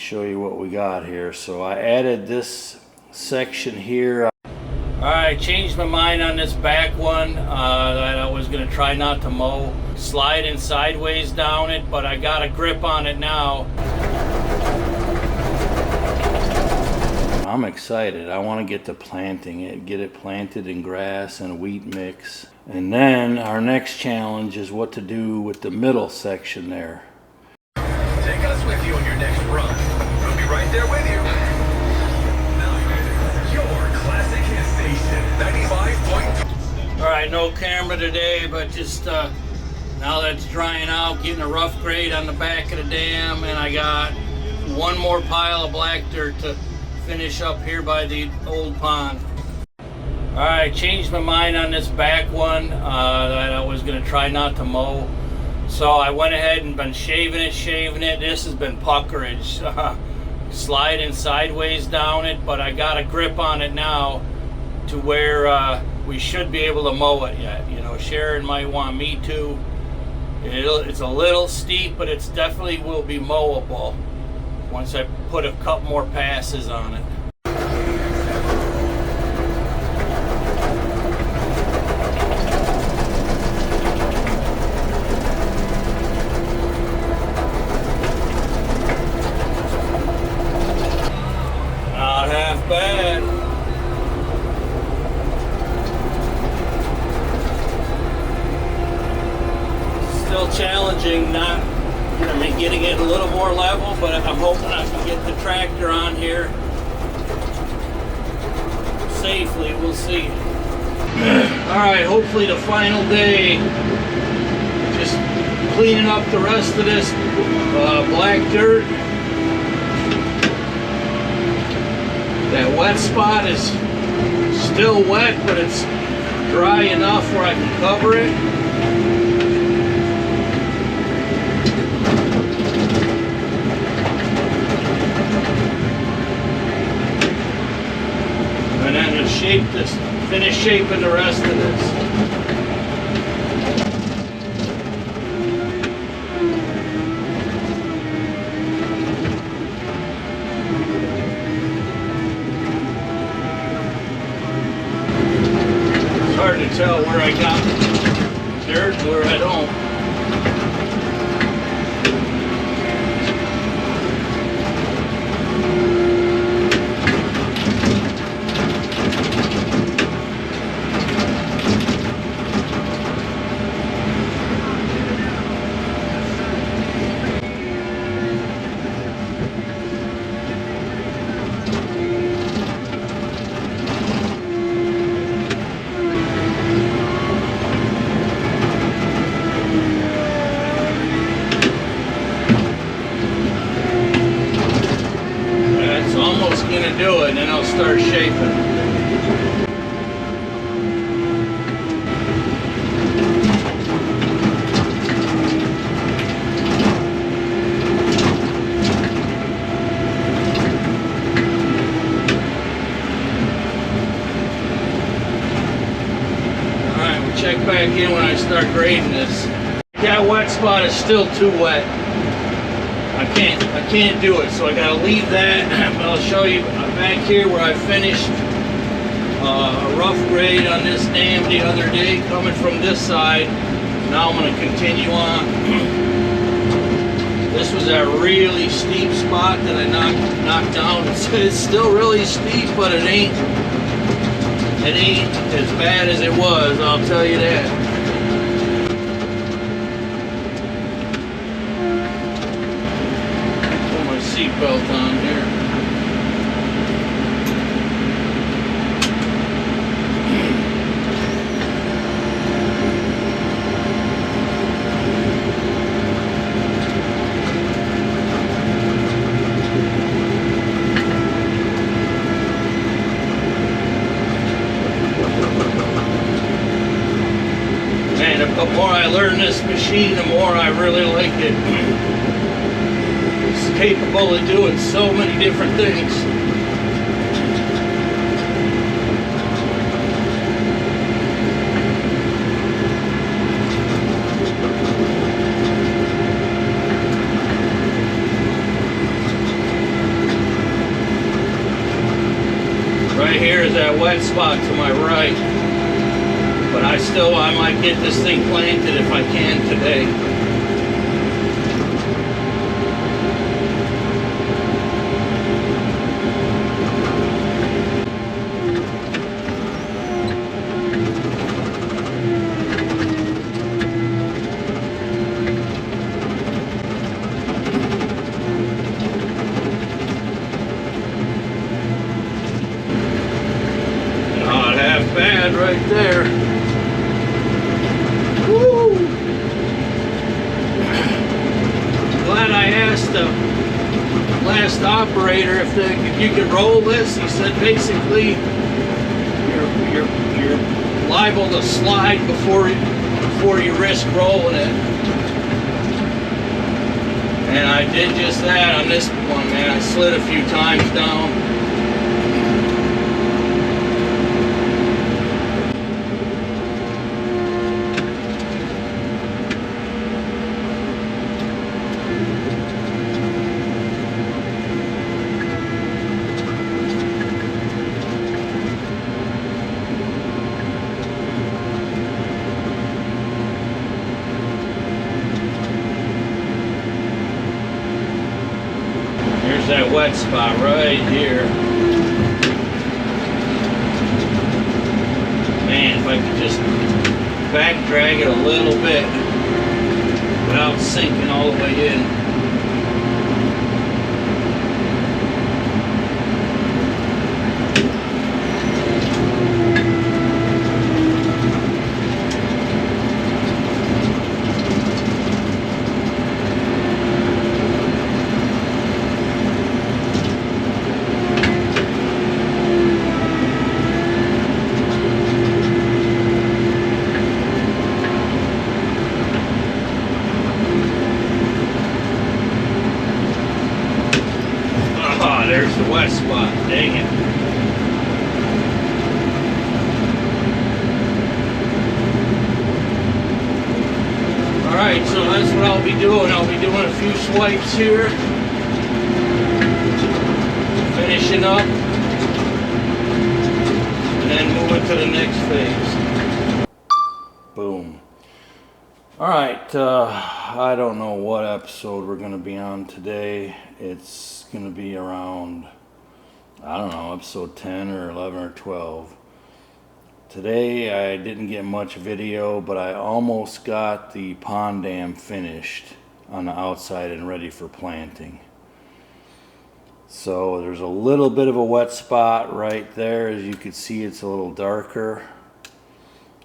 show you what we got here. So I added this section here. Alright, changed my mind on this back one that I was going to try not to mow. Sliding sideways down it, but I got a grip on it now. I'm excited. I want to get to planting it, get it planted in grass and wheat mix. And then our next challenge is what to do with the middle section there. Take us with you on your next run. We'll be right there with you. Now, your classic hit station, 95.2. Alright, no camera today, but just now that it's drying out, getting a rough grade on the back of the dam, and I got one more pile of black dirt to finish up here by the old pond. Alright, changed my mind on this back one that I was going to try not to mow. So I went ahead and been shaving it. This has been puckerage. Sliding sideways down it, but I got a grip on it now to where we should be able to mow it yet. You know, Sharon might want me to. It's a little steep, but it's definitely will be mowable once I put a couple more passes on it. Not half bad. Still challenging, getting it a little more level, but I'm hoping I can get the tractor on here safely. We'll see. Alright, hopefully the final day. Just cleaning up the rest of this black dirt. That wet spot is still wet, but it's dry enough where I can cover it. And then to shape this, finish shaping the rest of this. It's hard to tell where I got dirt and where I don't. Gonna do it, and then I'll start shaping. Alright, we'll check back in when I start grading this. That wet spot is still too wet. I can't do it, so I gotta leave that. But I'll show you back here where I finished a rough grade on this dam the other day, coming from this side. Now I'm gonna continue on. This was a really steep spot that I knocked down. It's still really steep, but it ain't as bad as it was, I'll tell you that. Seatbelt on here. Man, the more I learn this machine, the more I really like it. Capable of doing so many different things. Right here is that wet spot to my right. But I might get this thing planted if I can today. Not half bad right there. Woo! Glad I asked the last operator if you could roll this. He said basically you're liable to slide before you risk rolling it. And I did just that on this one, man. I slid a few times down. That wet spot right here. Man, if I could just back drag it a little bit without sinking all the way in. There's the wet spot, dang it. Alright, so that's what I'll be doing. I'll be doing a few swipes here. Finishing up. And then moving to the next phase. Boom. Alright, I don't know what episode we're going to be on today. It's going to be around, I don't know, episode 10 or 11 or 12. Today I didn't get much video, but I almost got the pond dam finished on the outside and ready for planting. So there's a little bit of a wet spot right there. As you can see, it's a little darker.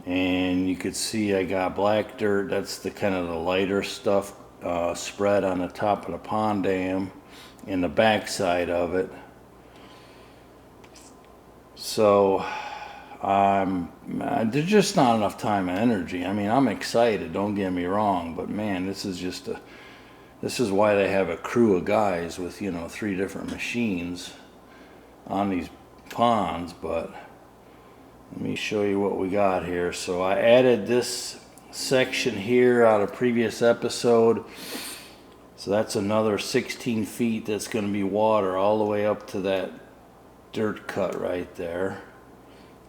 And you could see I got black dirt. That's the kind of the lighter stuff spread on the top of the pond dam and the back side of it. So there's just not enough time and energy. I mean, I'm excited, don't get me wrong, but man, this is why they have a crew of guys with, you know, 3 different machines on these ponds. But let me show you what we got here. So I added this section here out of previous episode. So that's another 16 feet that's going to be water all the way up to that dirt cut right there.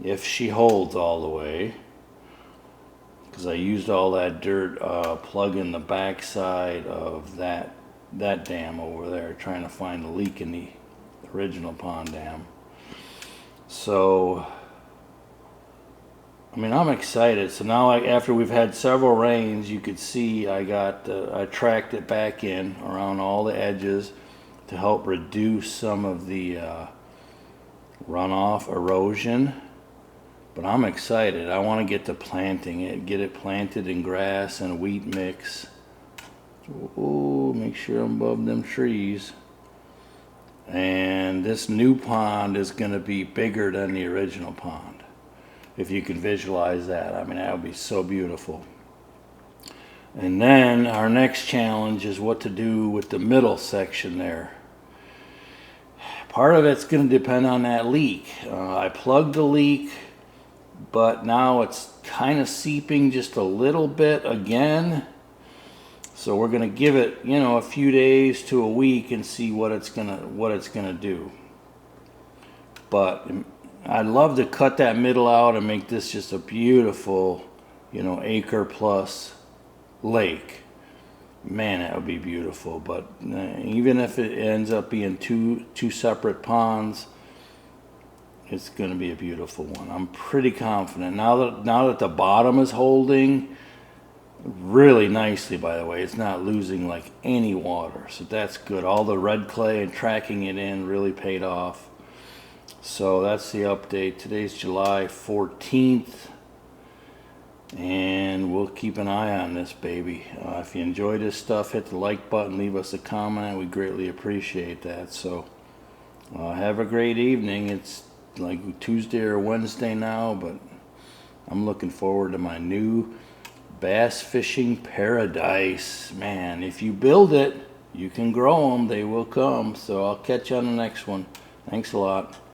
If she holds all the way. Because I used all that dirt plugging the back side of that dam over there, trying to find a leak in the original pond dam. So I mean, I'm excited. So now, after we've had several rains, you could see I tracked it back in around all the edges to help reduce some of the runoff erosion. But I'm excited. I want to get to planting it, get it planted in grass and wheat mix. Ooh, make sure I'm above them trees. And this new pond is going to be bigger than the original pond. If you can visualize that, I mean, that would be so beautiful. And then our next challenge is what to do with the middle section there. Part of it's going to depend on that leak. I plugged the leak, but now it's kind of seeping just a little bit again. So we're going to give it, you know, a few days to a week and see what it's gonna do. But I'd love to cut that middle out and make this just a beautiful, you know, acre plus lake. Man, that would be beautiful. But even if it ends up being two separate ponds, it's going to be a beautiful one. I'm pretty confident now that the bottom is holding really nicely. By the way, it's not losing like any water, so that's good. All the red clay and tracking it in really paid off. So that's the update. Today's July 14th. And we'll keep an eye on this baby. If you enjoy this stuff, hit the like button, leave us a comment. We greatly appreciate that. So have a great evening. It's like Tuesday or Wednesday now, but I'm looking forward to my new bass fishing paradise. Man, if you build it, you can grow them. They will come. So I'll catch you on the next one. Thanks a lot.